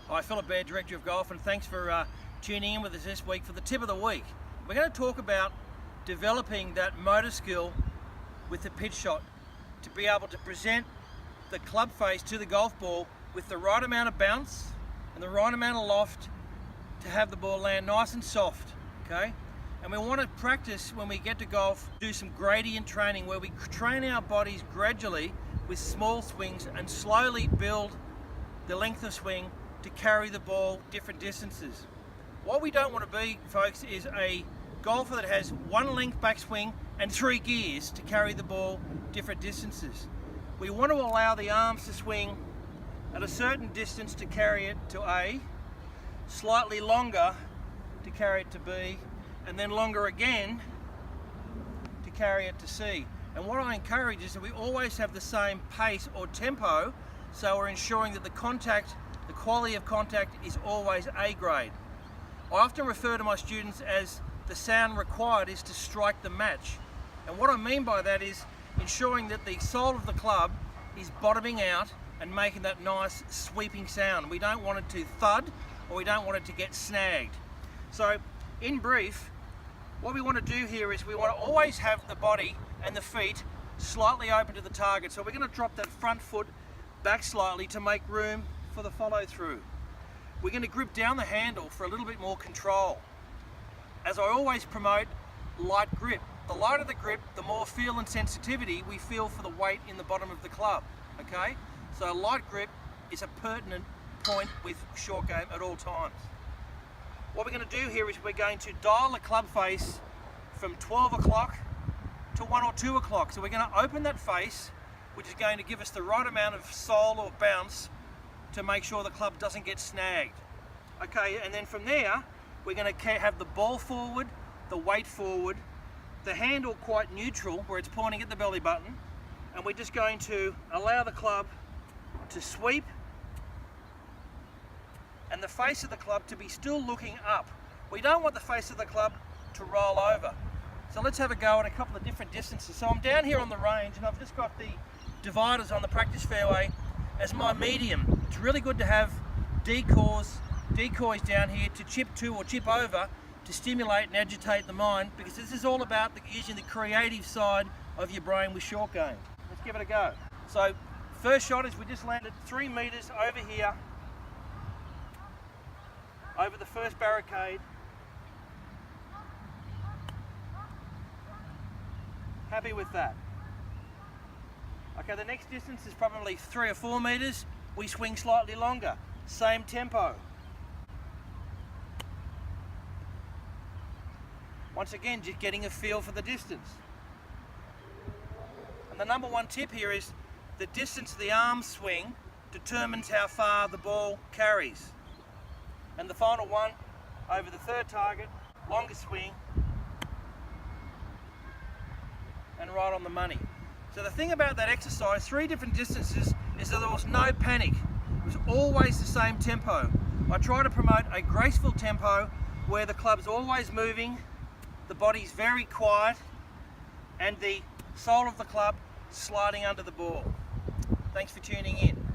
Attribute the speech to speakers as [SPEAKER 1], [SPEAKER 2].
[SPEAKER 1] Hi, Philip Baird, Director of Golf, and thanks for tuning in with us this week for the tip of the week. We're going to talk about developing that motor skill with the pitch shot to be able to present the club face to the golf ball with the right amount of bounce and the right amount of loft to have the ball land nice and soft, okay? And we want to practice when we get to golf, do some gradient training where we train our bodies gradually with small swings and slowly build the length of swing to carry the ball different distances. What we don't want to be, folks, is a golfer that has one length backswing and 3 gears to carry the ball different distances. We want to allow the arms to swing at a certain distance to carry it to A, slightly longer to carry it to B, and then longer again to carry it to C. And what I encourage is that we always have the same pace or tempo, so we're ensuring that the quality of contact is always A grade. I often refer to my students as the sound required is to strike the match. And what I mean by that is ensuring that the sole of the club is bottoming out and making that nice sweeping sound. We don't want it to thud, or we don't want it to get snagged. So in brief, what we want to do here is we want to always have the body and the feet slightly open to the target. So we're going to drop that front foot back slightly to make room for the follow through. We're going to grip down the handle for a little bit more control. As I always promote, light grip. The lighter the grip, the more feel and sensitivity we feel for the weight in the bottom of the club, okay? So light grip is a pertinent point with short game at all times. What we're going to do here is we're going to dial the club face from 12 o'clock to 1 or 2 o'clock. So we're going to open that face, which is going to give us the right amount of sole or bounce to make sure the club doesn't get snagged. Okay, and then from there, we're going to have the ball forward, the weight forward, the handle quite neutral where it's pointing at the belly button, and we're just going to allow the club to sweep and the face of the club to be still looking up. We don't want the face of the club to roll over. So let's have a go at a couple of different distances. So I'm down here on the range and I've just got the dividers on the practice fairway as my medium. It's really good to have decoys down here to chip to or chip over to stimulate and agitate the mind, because this is all about using the creative side of your brain with short game. Let's give it a go. So first shot is we just landed 3 meters over here, over the first barricade. Happy with that. Okay, the next distance is probably 3 or 4 meters. We swing slightly longer, same tempo. Once again, just getting a feel for the distance. And the number one tip here is the distance the arm swing determines how far the ball carries. And the final one, over the third target, longer swing, and right on the money. So the thing about that exercise, 3 different distances, is that there was no panic. It was always the same tempo. I try to promote a graceful tempo where the club's always moving, the body's very quiet, and the sole of the club sliding under the ball. Thanks for tuning in.